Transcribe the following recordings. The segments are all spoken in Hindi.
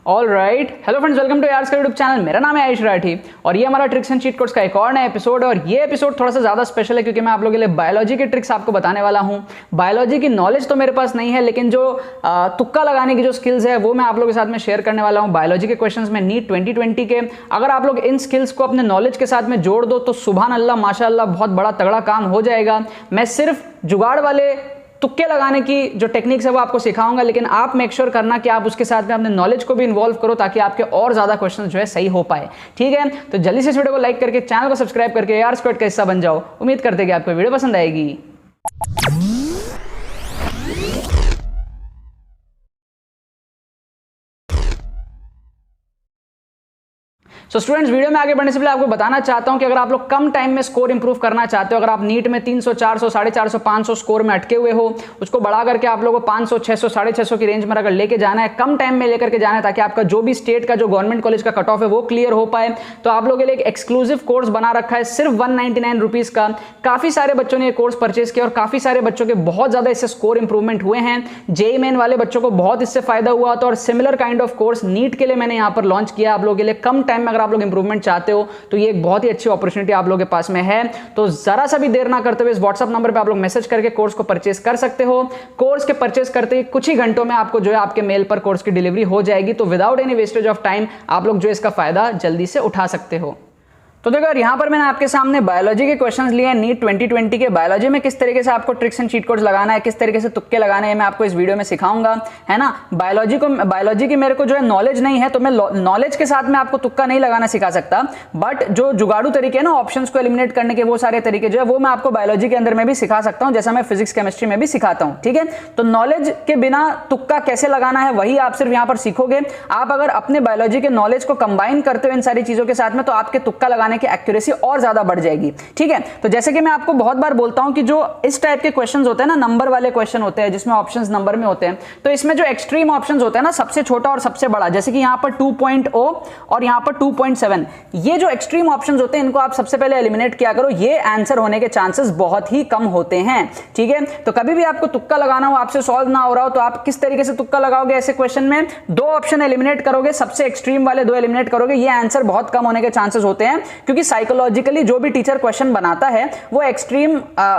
All right, hello friends, welcome to यार्स का यूट्यूब चैनल। मेरा नाम है आयुष राठी और ये हमारा ट्रिक्स एंड चीट कोड्स का एक और नया एपिसोड है। और ये एपिसोड थोड़ा सा ज़्यादा स्पेशल है क्योंकि मैं आप लोगों के लिए बायोलॉजी के ट्रिक्स आपको बताने वाला हूँ। बायोलॉजी की नॉलेज तो मेरे पास नहीं है, लेकिन जो तुक्का लगाने की जो स्किल्स है वो मैं आप लोगों के साथ में शेयर करने वाला हूँ। बायोलॉजी के क्वेश्चंस में नीट 2020 के, अगर आप लोग इन स्किल्स को अपने नॉलेज के साथ में जोड़ दो तो सुभान अल्लाह माशाअल्लाह बहुत बड़ा तगड़ा काम हो जाएगा। मैं सिर्फ जुगाड़ वाले तुक्के लगाने की जो टेक्निक्स है वो आपको सिखाऊंगा, लेकिन आप मेक श्योर करना कि आप उसके साथ में अपने नॉलेज को भी इन्वॉल्व करो ताकि आपके और ज्यादा क्वेश्चन जो है सही हो पाए। ठीक है, तो जल्दी से इस वीडियो को लाइक करके चैनल को सब्सक्राइब करके यार स्क्वाड का हिस्सा बन जाओ। उम्मीद करते हैं कि आपको वीडियो पसंद आएगी। सो स्टूडेंट्स, वीडियो में आगे बढ़ने से पहले आपको बताना चाहता हूं कि अगर आप लोग कम टाइम में स्कोर इंप्रूव करना चाहते हो, अगर आप नीट में 300, 400, 450, 500 स्कोर में अटके हुए हो, उसको बढ़ा करके आप लोगों को 500, 600, 650 की रेंज में अगर लेके जाना है, कम टाइम में लेकर के जाना है ताकि आपका जो भी स्टेट का जो गवर्नमेंट कॉलेज का कट ऑफ है वो क्लियर हो पाए, तो आप लोगों के लिए एक एक्सक्लूसिव कोर्स बना रखा है सिर्फ 199 रुपीज का। काफी सारे बच्चों ने ये कोर्स परचेज किया और काफी सारे बच्चों के बहुत ज्यादा इससे स्कोर इंप्रूवमेंट हुए हैं। जेईई मेन वाले बच्चों को बहुत इससे फायदा हुआ था और similar kind of course NEET के लिए मैंने यहाँ पर लॉन्च किया आप लोगों के लिए। कम टाइम में अगर आप लोग इंप्रूवमेंट चाहते हो तो ये एक बहुत ही अच्छी अपॉर्चुनिटी आप लोगों के पास में है। तो जरा सा भी देर ना करते हुए इस व्हाट्सएप नंबर पे आप लोग मैसेज करके कोर्स को परचेस कर सकते हो। कोर्स के परचेस करते ही कुछ ही घंटों में आपको जो है आपके मेल पर कोर्स की डिलीवरी हो जाएगी। तो without any wastage of time आप लोग जो इसका फायदा जल्दी से उठा सकते हो। तो देखो यार, यहाँ पर मैंने आपके सामने बायोलॉजी के क्वेश्चंस लिए हैं नीट 2020 के। बायोलॉजी में किस तरीके से आपको ट्रिक्स एंड चीट कोड्स लगाना है, किस तरीके से तुक्के लगाने हैं, मैं आपको इस वीडियो में सिखाऊंगा, है ना। बायोलॉजी की मेरे को जो है नॉलेज नहीं है, तो मैं नॉलेज के साथ में आपको तुक्का नहीं लगाना सिखा सकता, बट जो जुगाड़ू तरीके है ना ऑप्शंस को एलिमिनेट करने के, वो सारे तरीके जो है वो मैं आपको बायोलॉजी के अंदर में भी सिखा सकता हूँ, जैसा मैं फिजिक्स केमिस्ट्री में भी सिखाता हूँ। ठीक है, तो नॉलेज के बिना तुक्का कैसे लगाना है वही आप सिर्फ यहाँ पर सीखोगे। आप अगर अपने बायोलॉजी के नॉलेज को कंबाइन करते हो इन सारी चीजों के साथ में, तो आपके तुक्का लगाने की एक्यूरेसी और ज्यादा बढ़ जाएगी। ठीक है, तो जैसे कि मैं आपको बहुत बार बोलता हूं कि जो इस टाइप के क्वेश्चंस होते हैं ना, नंबर वाले क्वेश्चन होते हैं जिसमें ऑप्शंस नंबर में होते हैं, तो इसमें जो एक्सट्रीम ऑप्शंस होते हैं ना, सबसे छोटा और सबसे बड़ा, जैसे कि यहां पर 2.0 और यहां पर 2.7, ये जो एक्सट्रीम ऑप्शंस होते हैं इनको आप सबसे पहले एलिमिनेट किया करो। ये आंसर होने के चांसेस बहुत ही कम होते हैं। ठीक है, तो कभी भी आपको तुक्का लगाना हो, आपसे सॉल्व ना हो रहा हो, तो आप किस तरीके से तुक्का लगाओगे ऐसे क्वेश्चन में? दो ऑप्शन एलिमिनेट करोगे, सबसे एक्सट्रीम वाले दो एलिमिनेट करोगे। ये आंसर बहुत कम होने के चांसेस होते हैं क्योंकि साइकोलॉजिकली जो भी टीचर क्वेश्चन बनाता है वो एक्सट्रीम,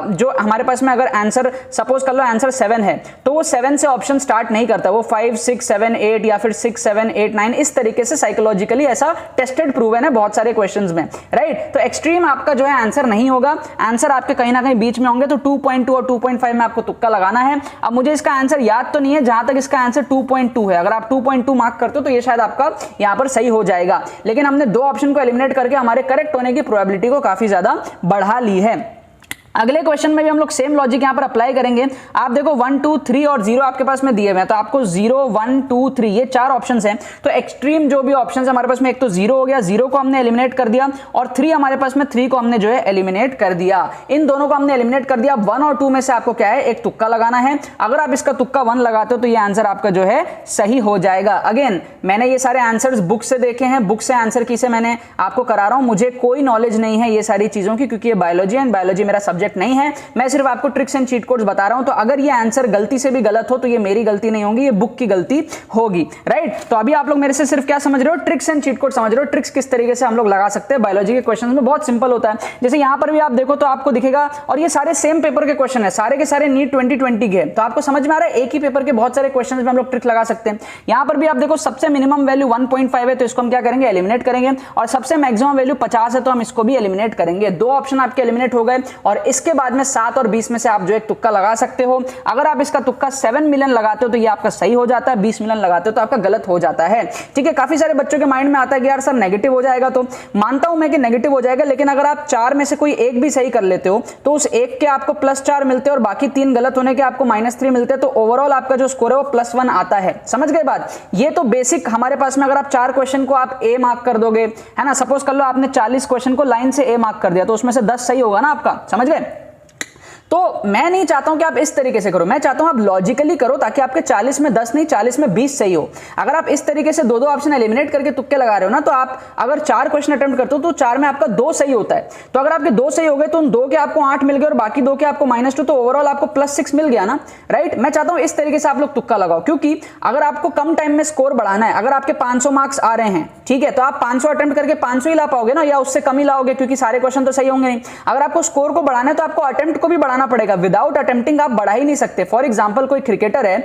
जो हमारे पास में अगर आंसर सपोज कर लो आंसर 7 है तो वो 7 से ऑप्शन स्टार्ट नहीं करता, वो 5, 6, 7, 8 या फिर 6, 7, 8, 9 इस तरीके से साइकोलॉजिकली ऐसा टेस्टेड प्रूवन है बहुत सारे क्वेश्चंस में, राइट। तो एक्सट्रीम आपका जो है आंसर नहीं होगा, आंसर आपके कहीं ना कहीं बीच में होंगे। तो 2.2 और 2.5 में आपको तुक्का लगाना है। अब मुझे इसका आंसर याद तो नहीं है, जहां तक इसका आंसर 2.2 है, अगर आप 2.2 मार्क करते हो तो ये शायद आपका यहां पर सही हो जाएगा, लेकिन हमने दो ऑप्शन को एलिमिनेट करके हमारे करेक्ट होने की प्रोबेबिलिटी को काफी ज्यादा बढ़ा ली है। अगले क्वेश्चन में भी हम लोग सेम लॉजिक यहां पर अप्लाई करेंगे। आप देखो 1, 2, 3 और 0 आपके पास में दिए हुए हैं, तो आपको 0, 1, 2, 3 ये चार ऑप्शंस हैं। तो एक्सट्रीम जो भी ऑप्शंस है हमारे पास में, एक तो 0 हो गया, 0 को हमने एलिमिनेट कर दिया, और 3 हमारे पास में 3 को हमने जो है एलिमिनेट कर दिया। इन दोनों को हमने एलिमिनेट कर दिया। 1 और 2 में से आपको क्या है, एक तुक्का लगाना है। अगर आप इसका तुक्का 1 लगाते हो तो ये आंसर आपका जो है सही हो जाएगा। अगेन मैंने ये सारे आंसर्स बुक से देखे हैं, बुक से आंसर की से मैंने आपको करा रहा हूं। मुझे कोई नॉलेज नहीं है ये सारी चीजों की, क्योंकि ये बायोलॉजी एंड बायोलॉजी मेरा सब्जेक्ट नहीं है। मैं सिर्फ आपको ट्रिक्स एंड चीट कोड्स बता रहा हूं। तो अगर ये आंसर गलती से भी गलत हो तो ये मेरी गलती नहीं होगी, ये बुक की गलती होगी, राइट। तो अभी आप लोग मेरे से सिर्फ क्या समझ रहे हो, ट्रिक्स एंड चीट कोड समझ रहे हो। ट्रिक्स किस तरीके से हम लोग लगा सकते हैं बायोलॉजी के क्वेश्चन में, बहुत सिंपल होता है। जैसे यहां पर भी आप देखो तो आपको दिखेगा, और ये सारे सेम पेपर के क्वेश्चन है, सारे के सारे नीट 2020 के, तो आपको समझ में आ रहा है एक ही पेपर के बहुत सारे क्वेश्चन में हम लोग ट्रिक लगा सकते हैं। यहां पर भी आप देखो सबसे मिनिमम वैल्यू 1.5 है, तो इसको हम क्या करेंगे, एलिमिनेट करेंगे, और सबसे मैक्सिमम वैल्यू 50 है तो हम इसको भी एलिमिनेट करेंगे। दो ऑप्शन आपके एलिमिनेट हो गए, और इसके बाद में 7 और 20 में से आप जो एक तुक्का लगा सकते हो। अगर आप इसका तुक्का 7 मिलियन लगाते हो तो ये आपका सही हो जाता है, 20 मिलियन लगाते हो तो आपका गलत हो जाता है। ठीक है, काफी सारे बच्चों के माइंड में आता है कि यार सर नेगेटिव हो जाएगा, तो मानता हूं मैं कि नेगेटिव हो जाएगा, लेकिन अगर आप 4 में से कोई एक भी सही कर लेते हो तो उस एक के आपको +4 मिलते हैं और बाकी 3 गलत होने के आपको -3 मिलते हैं, तो ओवरऑल आपका जो स्कोर है वो +1 आता है। समझ गए बात? ये तो बेसिक हमारे पास में, अगर आप 4 क्वेश्चन को आप ए मार्क कर दोगे, है ना, सपोज कर लो आपने 40 क्वेश्चन को लाइन से ए मार्क कर दिया, तो उसमें से 10 सही होगा ना आपका, समझ गए? तो मैं नहीं चाहता हूं कि आप इस तरीके से करो, मैं चाहता हूं आप लॉजिकली करो ताकि आपके 40 में 10 नहीं 40 में 20 सही हो। अगर आप इस तरीके से दो ऑप्शन एलिमिनेट करके तुक्के लगा रहे हो ना, तो आप अगर 4 क्वेश्चन अटेम्प्ट करते हो तो 4 में आपका 2 सही होता है। तो अगर आपके 2 सही हो गए तो उन 2 के आपको 8 मिल गए और बाकी 2 के आपको -2, तो ओवरऑल आपको +6 मिल गया ना, राइट। मैं चाहता हूं इस तरीके से आप लोग तुक्का लगाओ, क्योंकि अगर आपको कम टाइम में स्कोर बढ़ाना है, अगर आपके 500 मार्क्स आ रहे हैं, ठीक है, तो आप 500 अटेम्प्ट करके 500 ही ला पाओगे ना, या उससे कम ही लाओगे, क्योंकि सारे क्वेश्चन तो सही होंगे नहीं। अगर आपको स्कोर को बढ़ाना है तो आपको अटेम्प्ट को भी बढ़ाना पड़ेगा, विदाउट अटेम्प्टिंग आप बढ़ा ही नहीं सकते। फॉर एग्जांपल कोई क्रिकेटर है,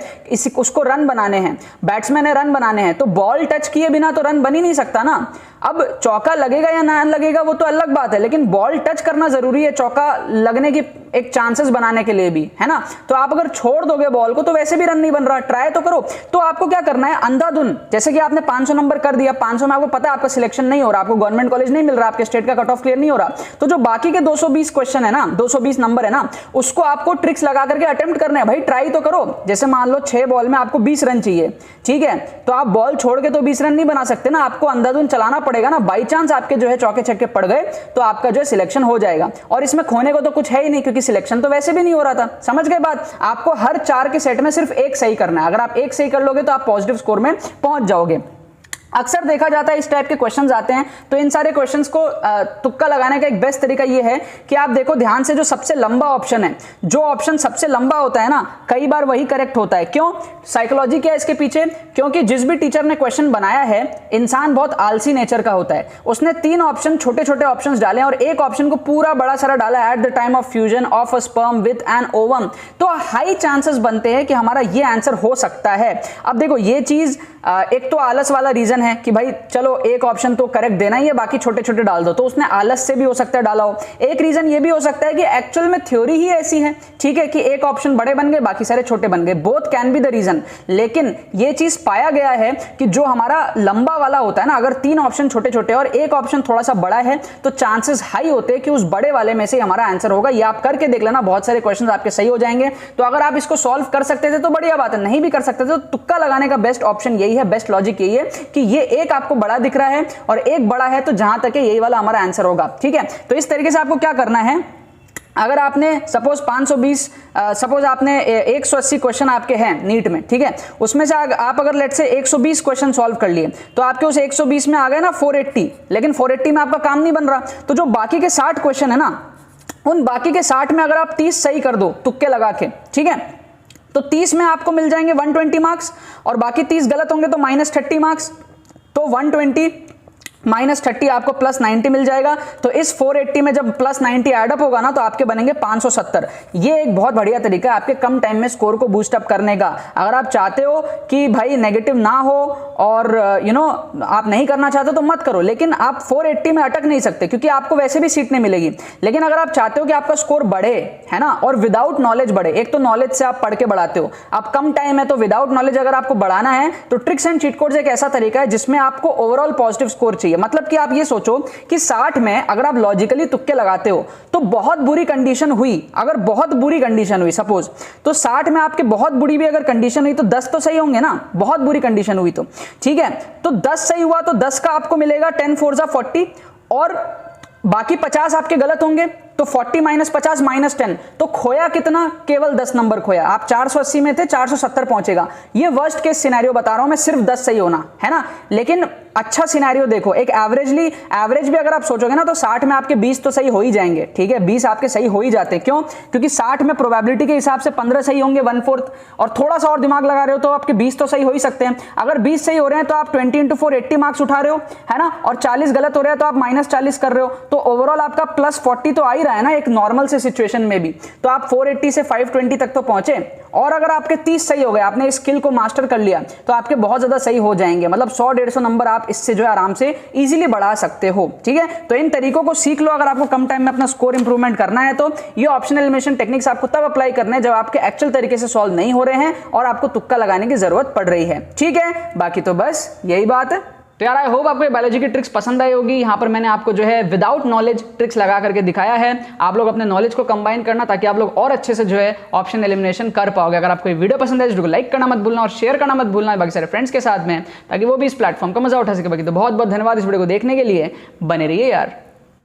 उसको रन बनाने हैं, बैट्समैन है रन बनाने हैं, तो बॉल टच किए बिना तो रन बन ही नहीं सकता ना। अब चौका लगेगा या ना लगेगा वो तो अलग बात है, लेकिन बॉल टच करना जरूरी है चौका लगने की एक चांसेस बनाने के लिए भी, है ना। तो आप अगर छोड़ दोगे बॉल को तो वैसे भी रन नहीं बन रहा, ट्राई तो करो। तो आपको क्या करना है, अंधाधुन, जैसे कि आपने 500 नंबर कर दिया, 500 में आपको पता है आपका सिलेक्शन नहीं हो रहा, आपको गवर्नमेंट कॉलेज नहीं मिल रहा, आपके स्टेट का कट ऑफ क्लियर नहीं हो रहा, तो जो बाकी के 220 क्वेश्चन है ना, 220 नंबर है ना, उसको आपको ट्रिक्स लगा करके अटेम्प्ट करना है। भाई ट्राई तो करो। जैसे मान लो 6 बॉल में आपको 20 रन चाहिए, ठीक है, तो आप बॉल छोड़ के तो 20 रन नहीं बना सकते ना, आपको अंधाधुन चलाना पड़ेगा ना। बाई चांस आपके जो है चौके छक्के पड़ गए तो आपका जो है सिलेक्शन हो जाएगा, और इसमें खोने को तो कुछ है ही नहीं, क्योंकि सिलेक्शन तो वैसे भी नहीं हो रहा था। समझ गए बात। आपको हर 4 के सेट में सिर्फ 1 सही करना है। अगर आप 1 सही कर लोगे तो आप पॉजिटिव स्कोर में पहुंच जाओगे। अक्सर देखा जाता है इस टाइप के क्वेश्चंस आते हैं, तो इन सारे क्वेश्चंस को तुक्का लगाने का एक बेस्ट तरीका ये है कि आप देखो ध्यान से, जो सबसे लंबा ऑप्शन है, जो ऑप्शन सबसे लंबा होता है ना, कई बार वही करेक्ट होता है। क्यों? साइकोलॉजी क्या है इसके पीछे? क्योंकि जिस भी टीचर ने क्वेश्चन बनाया है, इंसान बहुत आलसी नेचर का होता है। उसने 3 ऑप्शन छोटे छोटे ऑप्शन डाले और एक ऑप्शन को पूरा बड़ा सारा डाला, at the time of fusion of a sperm with an ovum. तो हाई चांसेस बनते हैं कि हमारा ये आंसर हो सकता है। अब देखो ये चीज एक तो आलस वाला रीजन है कि भाई चलो एक ऑप्शन तो करेक्ट देना ही है, बाकी छोटे छोटे डाल दो, तो उसने आलस से भी हो सकता है डाला हो। एक रीजन ये भी हो सकता है कि एक्चुअल में थ्योरी ही ऐसी है, ठीक है, कि एक ऑप्शन बड़े बन गए बाकी सारे छोटे बन गए। Both can be the reason. लेकिन ये चीज पाया गया है कि जो हमारा लंबा वाला होता है ना, अगर 3 ऑप्शन छोटे छोटे और एक ऑप्शन थोड़ा सा बड़ा है, तो चांसेस हाई होते हैं कि उस बड़े वाले में से हमारा आंसर होगा। ये आप करके देख लेना, बहुत सारे क्वेश्चन आपके सही हो जाएंगे। तो अगर आप इसको सॉल्व कर सकते थे तो बढ़िया बात है, नहीं भी कर सकते थे तो तुक्का लगाने का बेस्ट ऑप्शन यही है, बेस्ट लॉजिक यही है कि ये एक आपको बड़ा दिख रहा है और एक बड़ा है, तो जहां तक है यही वाला हमारा आंसर होगा, ठीक है। तो इस तरीके से आपको क्या करना है, अगर आपने सपोज 520 सपोज आपने 180 क्वेश्चन आपके हैं नीट में, ठीक है, उसमें से आप अगर लेट से 120 क्वेश्चन सॉल्व कर लिए तो आपके उस 120 में आ गए ना 480, लेकिन 480 में आपका काम नहीं बन रहा, तो जो बाकी के 60 क्वेश्चन है ना, उन बाकी के 60 में अगर आप 30 सही कर दो तुक्के लगा के, ठीक है, तो 30 में आपको मिल जाएंगे 120 मार्क्स, और बाकी 30 गलत होंगे तो -30 मार्क्स। तो 120 -30 आपको +90 मिल जाएगा। तो इस 480 में जब +90 एडअप होगा ना, तो आपके बनेंगे 570। ये एक बहुत बढ़िया तरीका है आपके कम टाइम में स्कोर को बूस्ट अप करने का। अगर आप चाहते हो कि भाई नेगेटिव ना हो और आप नहीं करना चाहते तो मत करो, लेकिन आप 480 में अटक नहीं सकते क्योंकि आपको वैसे भी सीट नहीं मिलेगी। लेकिन अगर आप चाहते हो कि आपका स्कोर बढ़े, है ना, और विदाउट नॉलेज बढ़े, एक तो नॉलेज से आप पढ़ के बढ़ाते हो, आप कम टाइम है, तो विदाउट नॉलेज अगर आपको बढ़ाना है तो ट्रिक्स एंड चीट कोड्स एक ऐसा तरीका है जिसमें आपको ओवरऑल पॉजिटिव स्कोर चाहिए। मतलब कि आप ये सोचो कि 60 में अगर आप लॉजिकली तुक्के लगाते हो तो बहुत बुरी कंडीशन हुई, अगर बहुत बुरी कंडीशन हुई सपोज, तो 60 में आपके बहुत बुरी भी अगर कंडीशन हुई तो 10 तो सही होंगे ना, बहुत बुरी कंडीशन हुई तो, ठीक है। तो 10 सही हुआ तो 10 का आपको मिलेगा 10 4 जा 40, और बाकी 50 आपके गलत होंगे तो 40 - 50 -10, तो खोया कितना, केवल 10 नंबर खोया। आप 480 में थे, 470 पहुंचेगा। ये वर्स्ट केस सिनेरियो बता रहा हूं मैं, सिर्फ 10 सही होना है ना। लेकिन अच्छा सिनेरियो देखो, एक एवरेज भी अगर आप सोचोगे ना तो 60 में आपके 20 तो सही हो ही जाएंगे, ठीक है, 20 आपके सही हो ही जाते हैं। क्यों? क्योंकि 60 में प्रोबेबिलिटी के हिसाब से 15 सही होंगे, 1/4, और थोड़ा सा और दिमाग लगा रहे हो तो आपके 20 तो सही हो ही सकते हैं। अगर 20 सही हो रहे हैं तो आप 20 × 4 80 मार्क्स उठा रहे हो, है ना, और 40 गलत हो रहे हैं तो आप -40 कर रहे हो, तो ओवरऑल आपका +40 तो आ ही रहा है ना एक नॉर्मल से सिचुएशन में भी। तो आप 480 से 520 तक तो पहुंचे, और अगर आपके 30 सही हो गए, आपने इस स्किल को मास्टर कर लिया, तो आपके बहुत ज्यादा सही हो जाएंगे। मतलब 100-150 नंबर आप इससे जो है आराम से इजीली बढ़ा सकते हो, ठीक है। तो इन तरीकों को सीख लो अगर आपको कम टाइम में अपना स्कोर इंप्रूवमेंट करना है। तो ये ऑप्शनल एलिमिनेशन टेक्निक्स आपको तब अप्लाई करने हैं जब आपके एक्चुअल तरीके से सॉल्व नहीं हो रहे हैं और आपको तुक्का लगाने की जरूरत पड़ रही है, ठीक है। बाकी तो बस यही बात है। तो यार आई होप आपको ये बायोलॉजी की ट्रिक्स पसंद आई होगी। यहाँ पर मैंने आपको जो है विदाउट नॉलेज ट्रिक्स लगा करके दिखाया है। आप लोग अपने नॉलेज को कंबाइन करना ताकि आप लोग और अच्छे से जो है ऑप्शन एलिमिनेशन कर पाओगे। अगर आपको ये वीडियो पसंद है तो वीडियो को लाइक करना मत भूलना और शेयर करना मत भूलना बाकी सारे फ्रेंड्स के साथ में, ताकि वो भी इस प्लेटफॉर्म का मजा उठा सके। बाकी तो बहुत बहुत धन्यवाद इस वीडियो को देखने के लिए, बने रहिए यार।